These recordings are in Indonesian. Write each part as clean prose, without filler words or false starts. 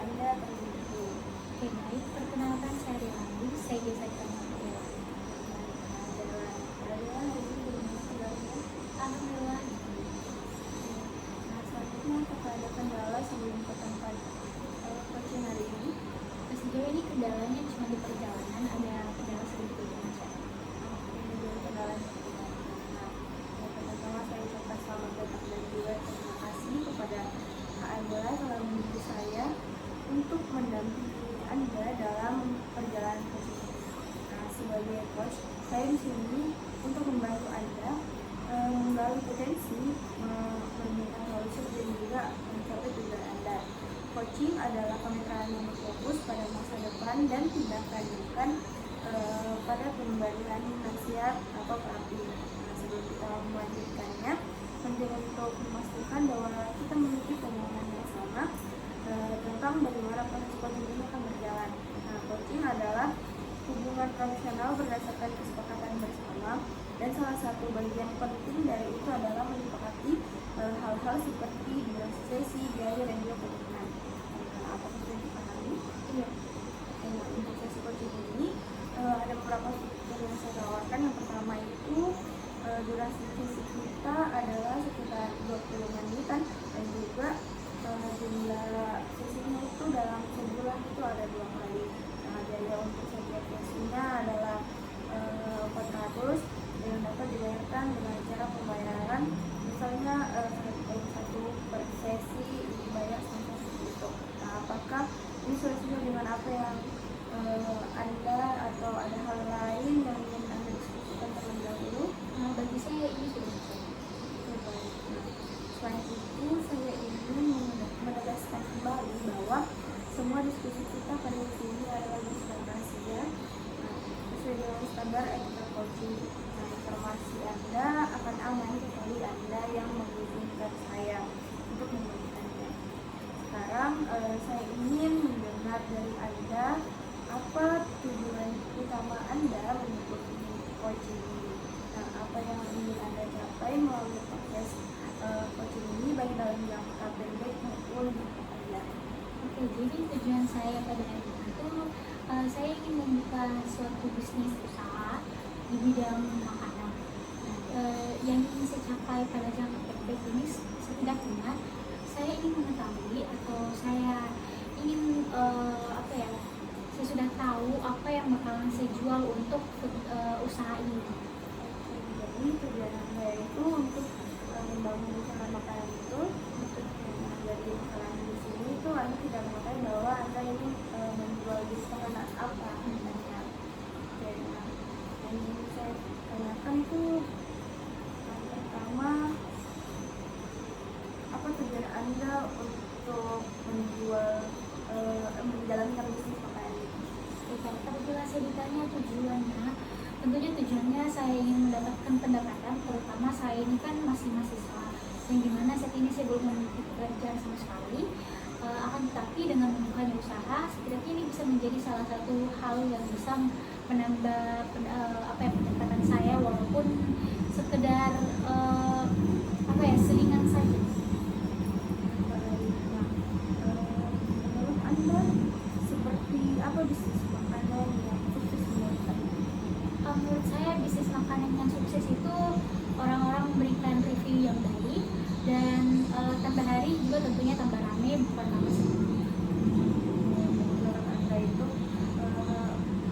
Anda terlebih dahulu. Oke, baik. Perkenalkan saya Delani. Saya biasa dipanggil Dela. Adalah hari ini bagaimana kabarnya? Alhamdulillah. Nah, selanjutnya apakah ada kendala sebelum ke tempat coaching hari ini? Sejauh ini kendalanya cuma di perjalanan, ada kendala sedikit aja. Ini dulu kendalanya. Nah, pertama-tama saya ucapkan selamat datang dan juga terima kasih kepada Kak Adela telah membantu saya untuk mendampingi Anda dalam perjalanan coaching ini. Nah, sebagai coach, saya di sini untuk membantu Anda menggali potensi, menemukan solusi dan juga mencapai tujuan Anda. Coaching adalah kemitraan yang berfokus pada masa depan dan tidak bukan pada pemberian nasihat atau terapi. Nah, sebelum kita melanjutkannya, penting untuk memastikan bahwa kita memiliki pemahaman yang sama tentang bagaimana proses coaching ini akan berjalan. Nah, coaching adalah hubungan profesional berdasarkan kesepakatan bersama, dan salah satu bagian penting dari itu adalah menyepakati hal-hal seperti durasi sesi, biaya, dan juga komitmen. Apakah sudah dipahami? Iya. Untuk sesi coaching ini ada beberapa fitur yang saya tawarkan. Yang pertama itu durasi sesi kita adalah sekitar 20 menitan, dan juga jumlah sesinya itu dalam sebulan itu ada 2 kali. Nah, biaya untuk setiap sesinya adalah 400 yang dapat dibayarkan dengan cara pembayaran misalnya 1 per sesi dibayar sampai seperti itu. Nah, apakah ini solusinya dengan apa yang Anda atau ada hal lain yang ingin Anda diskusikan terlebih dahulu? Bagi saya ini sudah cukup. Nah, selain itu saya ingin menegaskan kembali bahwa semua diskusi kita pada sini adalah diskusi rahasia. Nah, sesuai dengan standar etika coaching. Nah, informasi Anda akan aman kecuali Anda yang mengizinkan saya untuk memberikannya. Sekarang saya ingin mendengar dari Anda apa tujuan utama Anda mengikuti coaching ini. Nah, apa yang ingin Anda capai melalui proses coaching ini baik dalam jangka pendek maupun jangka panjang. Oke, jadi tujuan saya pada hari itu saya ingin membuka suatu bisnis usaha di bidang makanan. Yang ingin saya capai pada jangka pendek ini setidaknya saya ingin mengetahui atau saya ingin saya sudah tahu apa yang bakalan saya jual untuk usaha ini. Jadi tujuan Anda itu untuk membangun usaha makanan itu. Jadi makanan di sini itu Anda tidak mengetahui bahwa Anda ini menjual jenis makanan apa misalnya. Oke, nah, yang ingin saya tanyakan itu yang pertama, apa tujuan Anda untuk menjalankan bisnis makanan ini? Apabila saya ditanya tujuannya, tentunya tujuannya saya ingin mendapatkan pendapatan, terutama saya ini kan masih mahasiswa, yang dimana saat ini saya belum memiliki pekerjaan sama sekali. Akan tetapi dengan membukanya usaha, setidaknya ini bisa menjadi salah satu hal yang bisa menambah pendapatan saya, walaupun sekedar selingan saja. Menurut Anda seperti apa bisnis makanan yang sukses menurut Anda? Menurut saya bisnis makanan yang sukses itu orang-orang memberikan review yang baik dan tambah hari juga tentunya tambah rame, bukan tambah sedikit. Menurut Anda itu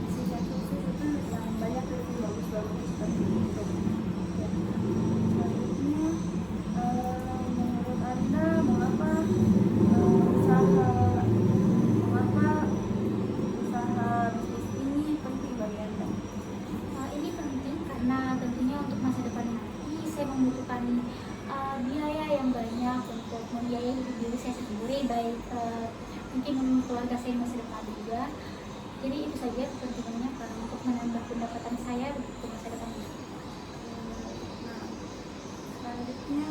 bisnis yang sukses itu yang banyak review bagus-bagus seperti itu. Ya. Selanjutnya menurut Anda mengapa usaha bisnis ini penting bagi Anda? Ini penting karena tentunya untuk masa depan nanti saya membutuhkan biaya yang banyak untuk membiayai hidup diri saya sendiri, baik mungkin keluarga saya masa depan juga. Jadi itu saja kepentingannya karena untuk menambah pendapatan saya untuk masa depan. Nah, selanjutnya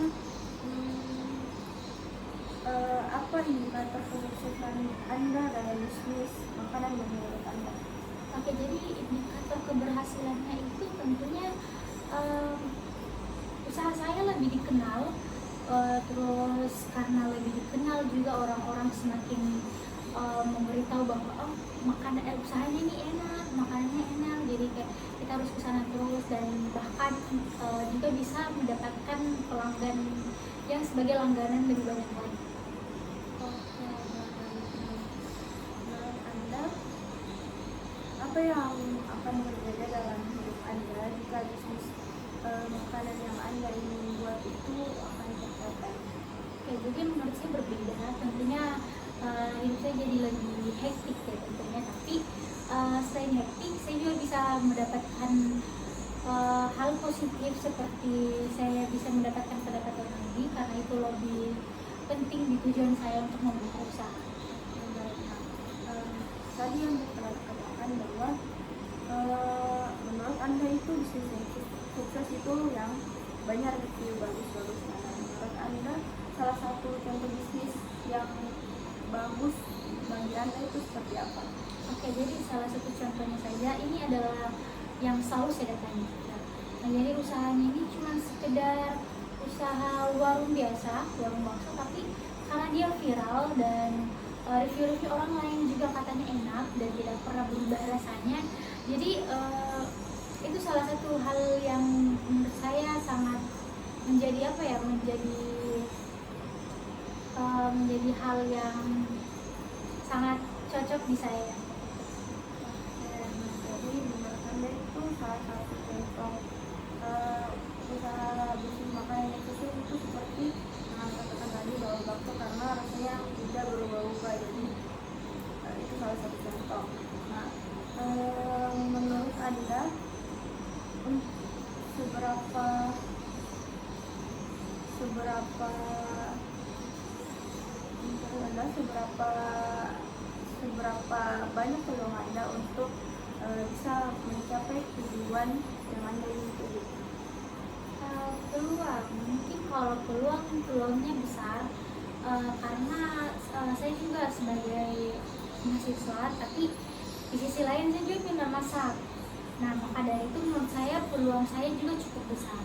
apa indikator kesuksesan Anda dalam bisnis makanan menurut Anda? Oke, jadi indikator keberhasilannya itu tentunya usaha saya lebih dikenal, terus karena lebih dikenal juga orang-orang semakin memberitahu bahwa oh makanan usahanya ini enak, makanannya enak, jadi kayak kita harus kesana terus, dan bahkan juga bisa mendapatkan pelanggan yang sebagai langganan lebih banyak lagi. Oke, menurut Anda apa yang akan berbeda dalam hidup Anda jika bisnis makanan yang Anda ingin buat itu akan tercapai? Oke, jadi menurut saya berbeda, tentunya hidup saya jadi lebih hektik ya tentunya, tapi selain hektik saya juga bisa mendapatkan hal positif seperti saya bisa mendapatkan pendapatan lebih, karena itu lebih penting di tujuan saya untuk membuka usaha. Tadi yang telah dikatakan bahwa menurut Anda itu bisnis yang sukses itu yang banyak review bagus-bagus. Nah, menurut Anda salah satu contoh bisnis yang bagus bagi Anda itu seperti apa? Oke, jadi salah satu contohnya saja ini adalah yang selalu saya datangi. Nah, jadi usahanya ini cuma sekedar usaha warung biasa, warung bakso, tapi karena dia viral dan review-review orang lain juga katanya enak dan tidak pernah berubah rasanya, jadi itu salah satu hal yang menurut saya sangat menjadi apa ya, menjadi hal yang sangat cocok di saya. Jadi menurut Anda itu salah satu contoh usaha bisnis makanan yang sukses itu seperti katakan tadi bahwa bakso karena rasanya tidak berubah-ubah, jadi itu salah satu contoh. Nah, menurut Anda seberapa banyak peluang Anda untuk bisa mencapai tujuan yang Anda ingin tuju? Peluang, mungkin kalau peluangnya besar, karena saya juga sebagai mahasiswa, tapi di sisi lain saya juga pintar masak. Nah, maka dari itu menurut saya peluang saya juga cukup besar.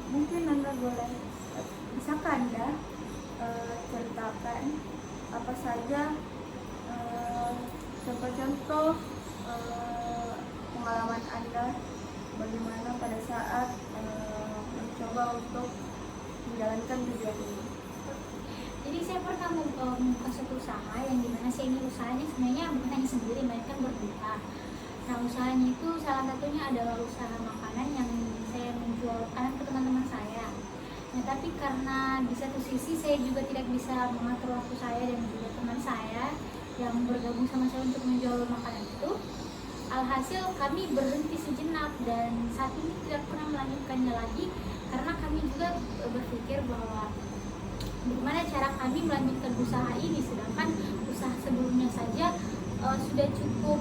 Mungkin Anda boleh, bisakah Anda ceritakan apa saja contoh-contoh pengalaman Anda bagaimana pada saat mencoba untuk menjalankan tujuan ini? Jadi saya pernah membuka suatu usaha yang dimana saya ini usahanya sebenarnya bukan hanya sendiri, melainkan berdua. Nah, usahanya itu salah satunya adalah usaha makanan yang saya menjual makanan ke teman-teman saya. Nah, tapi karena di satu sisi saya juga tidak bisa mengatur waktu saya dan juga teman saya yang bergabung sama saya untuk menjual makanan itu, alhasil kami berhenti sejenak dan saat ini tidak pernah melanjutkannya lagi, karena kami juga berpikir bahwa bagaimana cara kami melanjutkan usaha ini, sedangkan usaha sebelumnya saja sudah cukup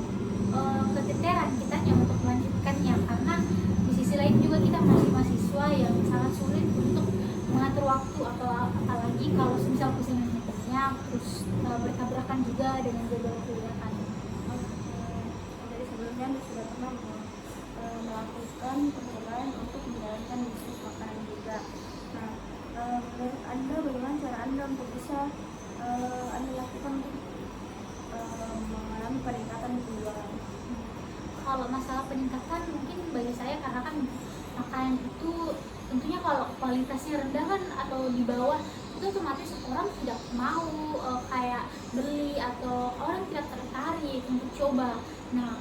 keteteran kitanya untuk melanjutkannya, karena di sisi lain juga kita masih mahasiswa yang sangat sulit untuk mengatur waktu, atau apalagi kalau semisal pesanannya banyak terus bertabrakan juga dengan jadwal kuliah kami. Jadi sebelumnya Anda sudah pernah melakukan percobaan untuk menjalankan bisnis makanan juga. Nah, menurut Anda bagaimana cara Anda untuk bisa Anda lakukan untuk mengalami peningkatan penjualan? Kalau masalah peningkatan mungkin bagi saya, karena kan makanan itu tentunya kalau kualitasnya rendah kan atau di bawah itu otomatis orang tidak mau kayak beli, atau orang tidak tertarik untuk coba. Nah,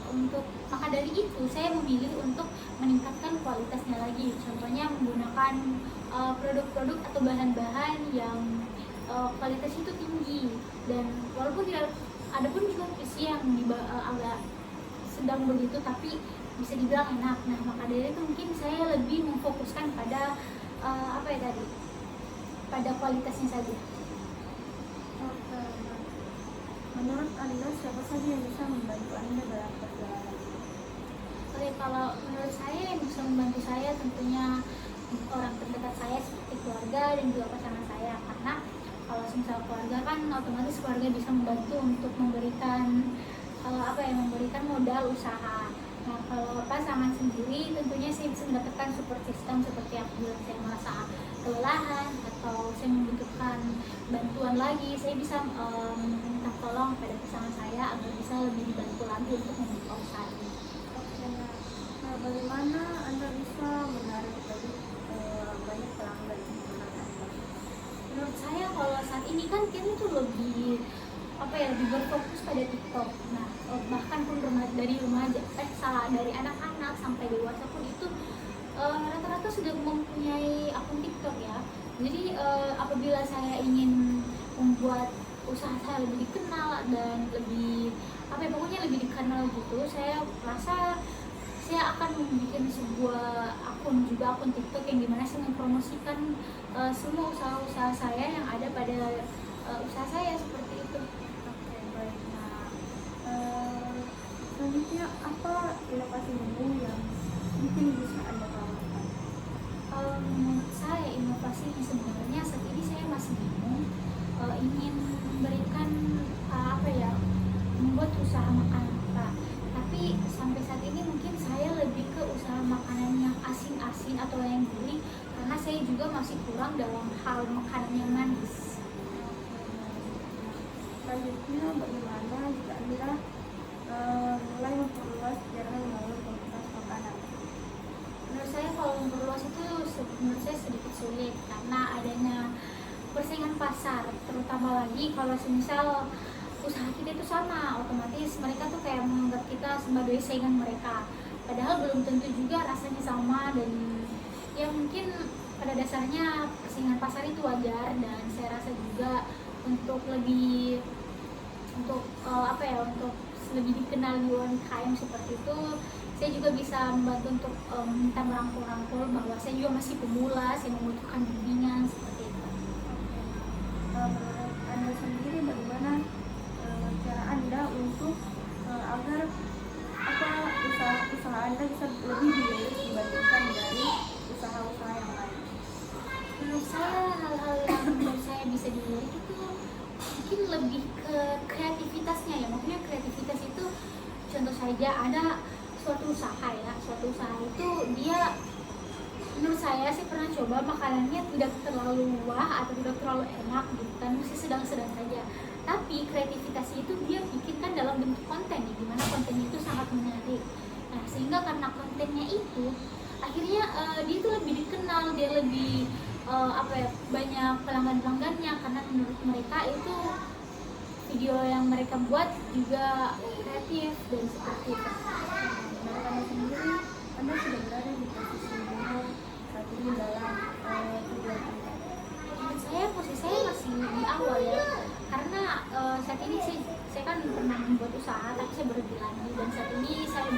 maka dari itu saya memilih untuk meningkatkan kualitasnya lagi, contohnya menggunakan produk-produk atau bahan-bahan yang kualitas itu tinggi, dan walaupun tidak ada pun juga isi yang agak sedang begitu tapi bisa dibilang enak. Nah, maka dari itu mungkin saya lebih memfokuskan pada pada kualitasnya saja. Oke. Menurut Anda siapa saja yang bisa membantu Anda dalam perjalanan? Oke, kalau menurut saya yang bisa membantu saya tentunya orang terdekat saya seperti keluarga dan juga pasangan saya, karena kalau misal keluarga kan otomatis keluarga bisa membantu untuk memberikan memberikan modal usaha. Nah, kalau pasangan sendiri tentunya saya bisa mendapatkan support system seperti apabila saya merasa kelelahan atau saya saya membutuhkan bantuan lagi, saya bisa minta tolong pada pasangan saya agar bisa lebih dibantu lagi untuk membuka usaha ini. Oke, nah, bagaimana Anda bisa menarik lagi banyak pelanggan menurut Anda? Menurut saya kalau saat ini kan kita tuh lebih lebih berfokus pada TikTok. Nah, bahkan pun dari remaja, dari anak-anak sampai dewasa pun itu rata-rata sudah mempunyai akun TikTok ya. Jadi apabila saya ingin membuat usaha saya lebih dikenal dan lebih pokoknya lebih dikenal gitu, saya rasa saya akan membuat sebuah akun TikTok yang dimana saya mempromosikan semua usaha-usaha saya yang ada pada usaha saya seperti itu. Oke, baik. Nah, selanjutnya apa inovasi baru yang mungkin bisa Anda tawarkan? Menurut saya inovasinya sebenarnya saat ini saya masih bingung, ingin memberikan membuat usaha makanan apa. Tapi sampai saat ini mungkin saya lebih ke usaha makanan yang asin-asin atau yang gurih, karena saya juga masih kurang dalam hal makanan yang manis. Selanjutnya, bagaimana jika Anda mulai memperluas jaringan melalui komunitas makanan? Menurut saya kalau memperluas itu menurut saya sedikit sulit karena adanya persaingan pasar, terutama lagi kalau semisal usaha kita itu sama, otomatis mereka tuh kayak menganggap kita sebagai saingan mereka, padahal belum tentu juga rasanya sama. Dan ya mungkin pada dasarnya persaingan pasar itu wajar, dan saya rasa juga untuk lebih untuk lebih dikenal di UMKM seperti itu, saya juga bisa membantu untuk minta merangkul-rangkul bahwa saya juga masih pemula, saya membutuhkan bimbingan seperti itu. Menurut Anda sendiri, bagaimana cara Anda untuk agar usaha Anda bisa lebih dilirik dibandingkan dari usaha-usaha yang lain? Menurut saya hal-hal yang menurut saya bisa dilirik itu mungkin lebih ke kreativitasnya ya. Maksudnya kreativitas itu contoh saja ada suatu usaha itu dia, menurut saya sih pernah coba makanannya tidak terlalu wah atau tidak terlalu enak gitu kan, masih sedang-sedang saja, tapi kreativitas itu dia bikinkan dalam bentuk konten ya, dimana kontennya itu sangat menarik. Nah, sehingga karena kontennya itu akhirnya dia itu lebih dikenal, dia lebih banyak pelanggan-pelanggannya, karena menurut mereka itu video yang mereka buat juga kreatif dan seperti itu. Menurut Anda sendiri, Anda sudah berada di posisi mana saat ini dalam tujuan Anda? Menurut saya posisi saya masih di awal ya, karena saat ini saya kan pernah membuat usaha tapi saya berhenti lagi, dan saat ini saya sedang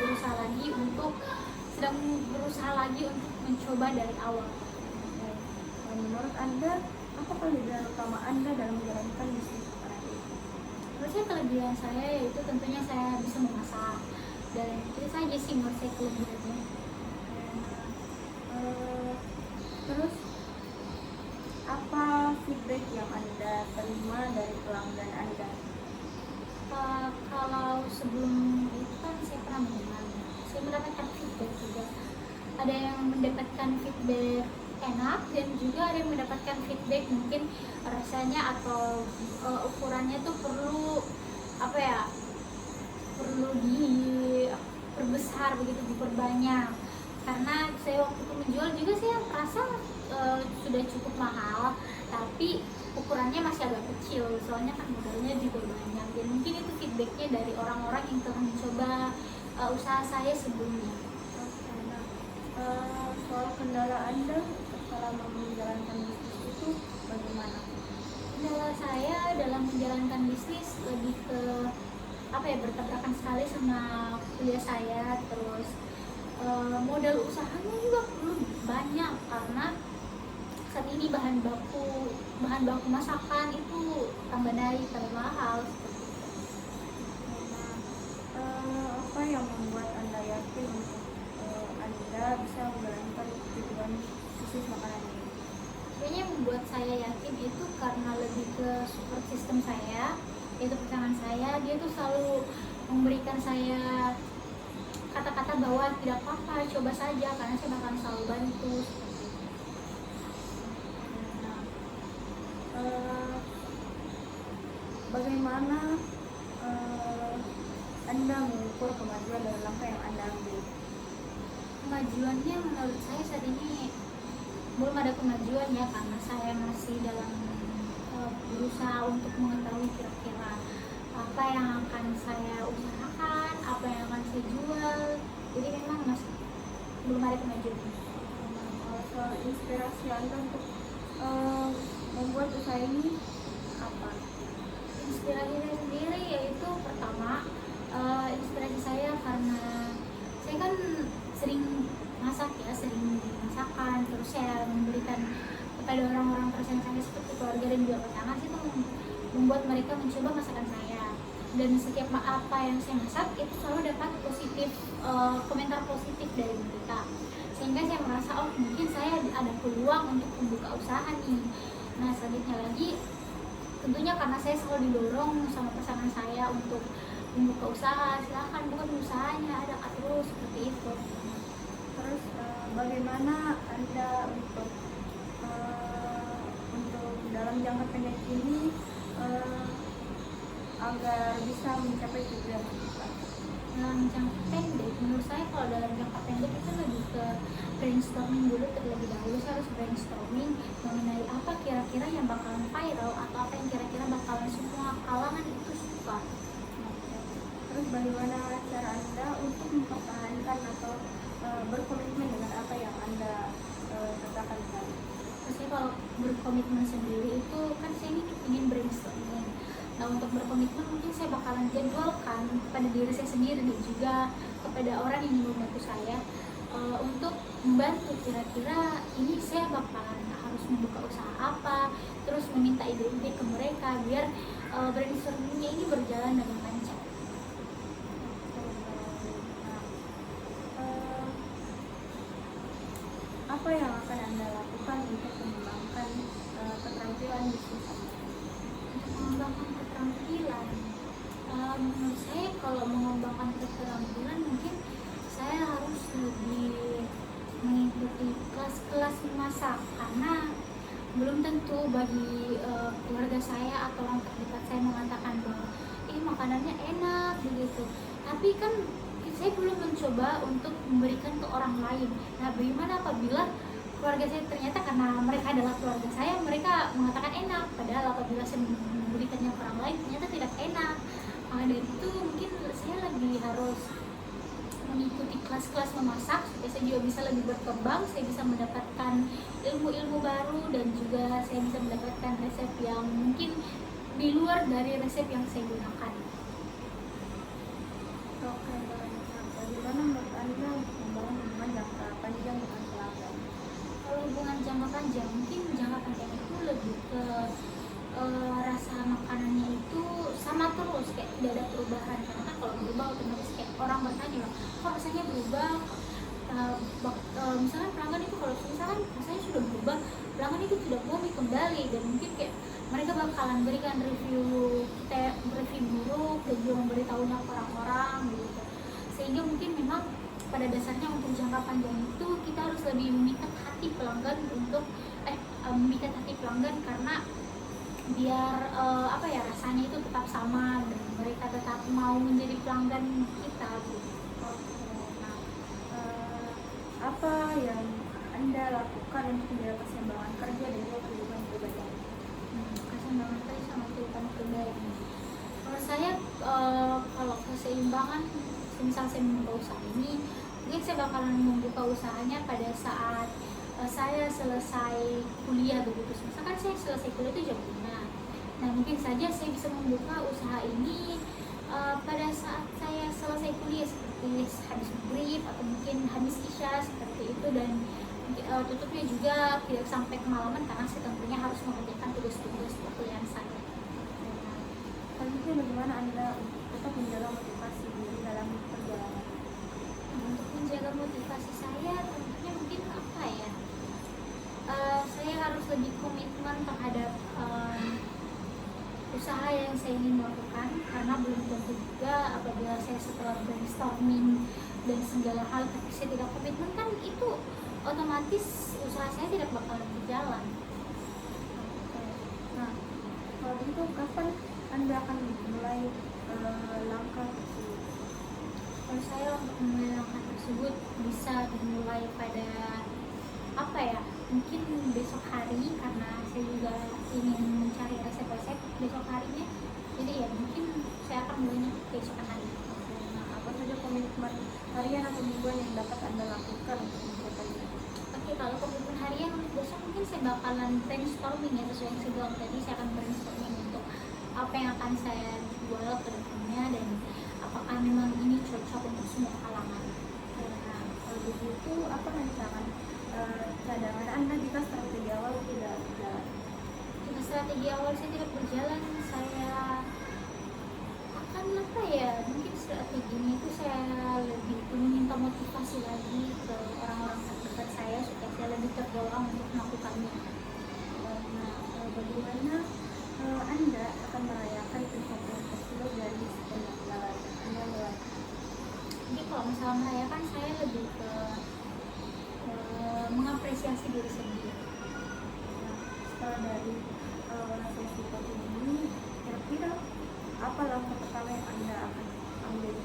berusaha lagi untuk mencoba dari awal. Menurut Anda, apa kelebihan utama Anda dalam menjalankan bisnis makanan ini? Menurut saya kelebihan saya yaitu tentunya saya bisa memasak, dan itu saja sih menurut saya kelebihannya. Terus apa feedback yang Anda terima dari pelanggan Anda? Kalau sebelum itu kan saya pernah saya mendapatkan feedback juga. Ada yang mendapatkan feedback enak dan juga ada yang mendapatkan feedback mungkin rasanya atau ukurannya tuh perlu perlu diperbesar begitu, diperbanyak. Karena saya waktu itu menjual juga saya merasa sudah cukup mahal, tapi ukurannya masih agak kecil, soalnya kan modalnya juga banyak. Dan mungkin itu feedbacknya dari orang-orang yang telah mencoba usaha saya sebelumnya. Oke, nah, soal kendala Anda selama menjalankan bisnis itu bagaimana? Kendala saya dalam menjalankan bisnis lebih ke bertabrakan sekali sama kuliah saya, terus modal usahanya juga perlu banyak karena saat ini bahan baku masakan itu tambah naik, tambah mahal seperti itu. Apa yang membuat Anda yakin untuk Anda bisa menjalankan tujuan bisnis makanan ini? Kayaknya yang membuat saya yakin itu karena lebih ke support system saya, yaitu pasangan saya. Dia tuh selalu memberikan saya kata-kata bahwa tidak apa-apa, coba saja, karena saya bakal selalu bantu. bagaimana Anda mengukur kemajuan dalam langkah yang Anda ambil? Kemajuannya menurut saya saat ini belum ada kemajuan ya, karena saya masih dalam berusaha untuk mengetahui kira-kira apa yang akan saya usahakan, apa yang akan saya jual. Jadi memang masih belum ada kemajuan. Kalau soal inspirasi Anda untuk membuat usaha ini apa? Inspirasi saya sendiri yaitu pertama, inspirasi saya karena saya kan sering masak ya, sering masakan, terus saya memberikan kepada orang-orang tersayang saya seperti keluarga dan juga pasangan, itu membuat mereka mencoba masakan saya. Dan setiap apa yang saya masak itu selalu dapat positif, komentar positif dari mereka, sehingga saya merasa oh mungkin saya ada peluang untuk membuka usaha nih. Nah selanjutnya lagi, tentunya karena saya selalu didorong sama pasangan saya untuk membuka usaha, silahkan buka usahanya, ada terus seperti itu. Terus bagaimana Anda untuk dalam jangka pendek ini agar bisa mencapai tujuan kita? Dalam jangka pendek, menurut saya kalau dalam jangka pendek itu lebih ke brainstorming dulu terlebih dahulu. Saya harus brainstorming mengenai apa kira-kira yang bakalan viral atau apa yang kira-kira bakalan semua kalangan itu suka. Terus bagaimana cara Anda untuk mempertahankan atau berkomitmen dengan apa yang Anda katakan tadi? Terus kalau berkomitmen sendiri itu kan saya ini ingin brainstorming. Nah untuk berkomitmen mungkin saya bakalan jadwalkan kepada diri saya sendiri dan juga kepada orang yang membantu saya untuk membantu kira-kira ini saya bakalan harus membuka usaha apa, terus meminta ide-ide ke mereka biar brainstormingnya ini berjalan dengan lancar. Apa yang akan Anda lakukan untuk mengembangkan keterampilan bisnis Anda? Untuk mengembangkan keterampilan, menurut saya kalau mengembangkan keterampilan mungkin saya harus lebih mengikuti kelas-kelas memasak, karena belum tentu bagi keluarga saya atau orang terdekat saya mengatakan bahwa makanannya enak begitu, tapi kan saya belum mencoba untuk memberikan ke orang lain. Nah bagaimana apabila keluarga saya ternyata karena mereka adalah keluarga saya, mereka mengatakan enak, padahal apabila saya memberikannya ke orang lain ternyata tidak enak. Maka dari itu mungkin saya lebih harus mengikuti kelas-kelas memasak supaya saya juga bisa lebih berkembang, saya bisa mendapatkan ilmu-ilmu baru dan juga saya bisa mendapatkan resep yang mungkin di luar dari resep yang saya gunakan. Oke, bagaimana menurut Anda membangun hubungan jangka panjang dengan pelanggan? Kalau hubungan jangka panjang, mungkin jangka panjang itu lebih ke rasa makanannya itu sama terus, kayak tidak ada perubahan. Karena kan kalau berubah otomatis kayak orang bertanya loh, kok rasanya berubah? Misalkan pelanggan itu kalau misalkan rasanya sudah berubah, pelanggan itu tidak mau kembali, dan mungkin kayak mereka bakalan berikan review buruk dan juga memberitahunya ke orang-orang gitu. Sehingga mungkin memang pada dasarnya untuk jangka panjang itu kita harus lebih memikat hati pelanggan untuk memikat hati pelanggan, karena biar rasanya itu tetap sama dan mereka tetap mau menjadi pelanggan kita gitu. Apa yang Anda lakukan untuk menjaga keseimbangan kerja dan juga kehidupan pribadi? Keseimbangan kerja sama kehidupan pribadi. Kalau saya kalau keseimbangan, misal saya membuka usaha ini, mungkin saya bakalan membuka usahanya pada saat saya selesai kuliah begitu. Misalkan saya selesai kuliah itu jam 5. Nah mungkin saja saya bisa membuka usaha ini pada saat saya selesai kuliah, seperti habis maghrib atau mungkin habis isya seperti itu, dan tutupnya juga tidak sampai kemalaman karena saya tentunya harus mengerjakan tugas-tugas kuliah saya. Selanjutnya bagaimana Anda untuk tetap menjaga motivasi diri dalam perjalanan? Untuk menjaga motivasi saya tentunya mungkin saya harus lebih komitmen terhadap usaha yang saya ingin melakukan, karena belum tentu juga apabila saya setelah brainstorming dan segala hal tapi saya tidak komitmen, kan itu otomatis usaha saya tidak bakalan berjalan. Nah, kalau begitu kapan Anda akan mulai langkah tersebut? Kalau saya untuk memulai langkah tersebut bisa dimulai pada apa ya? Mungkin besok hari karena saya juga ingin mencari resep-resep besok harinya. Jadi ya mungkin saya akan mulainya besokan hari. Nah, apa saja komitmen harian atau mingguan yang dapat Anda lakukan untuk mencapainya? Oke, kalau komitmen harian untuk besok mungkin saya bakalan brainstorming ya, sesuai yang saya bilang tadi. Saya akan brainstorming untuk apa yang akan saya jual ke depannya dan apakah memang ini cocok untuk semua kalangan. Nah, kalau begitu apa rancangan cadangan Anda jika strategi awal tidak berjalan? Jika strategi awal saya tidak berjalan, saya akan apa ya, mungkin strateginya itu saya lebih meminta motivasi lagi ke orang-orang terdekat saya supaya saya lebih terdorong untuk melakukannya. Nah, bagaimana Anda akan merayakan pencapaian tersebut dari sepanjang jalan Anda mulai? Jadi kalau misalnya merayakan, saya lebih ke mengapresiasi diri sendiri. Nah, setelah dari sesi kopi ini, kira-kira apa langkah pertama yang Anda akan ambil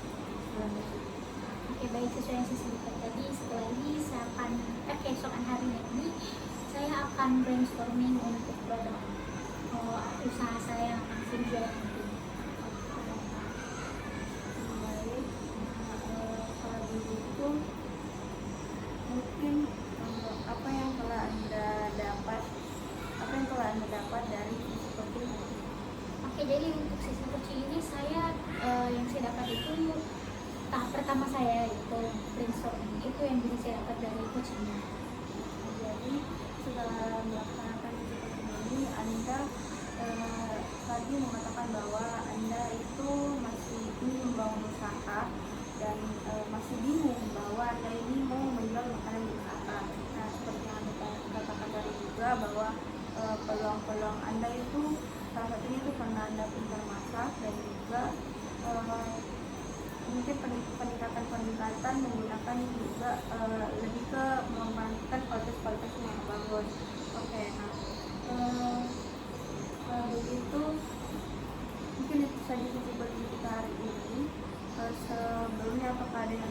selanjutnya? Oke, baik, sesuai yang saya sebutkan tadi, setelah ini saya akan keesokan harinya ini saya akan brainstorming untuk produk usaha saya yang akan saya jual nanti. Baik, kalau begitu mungkin apa yang telah Anda dapat dari sesi coaching ini? Oke, jadi untuk sesi coaching ini yang saya dapat itu tahap pertama saya itu brainstorming, itu yang bisa saya dapat dari coachingnya. Jadi setelah melaksanakan sesi coaching ini, Anda tadi mengatakan bahwa Anda itu masih ingin membangun usaha dan masih bingung bahwa Anda ini mau menjual makanan di usaha. Nah, seperti yang Anda katakan tadi juga bahwa peluang-peluang Anda itu salah satunya itu karena Anda pintar masak dan juga mungkin peningkatan menggunakan juga lebih ke memanfaatkan kualitas yang bagus. Oke, nah begitu mungkin itu saja sesi kita hari ini. Sebelumnya apakah ada yang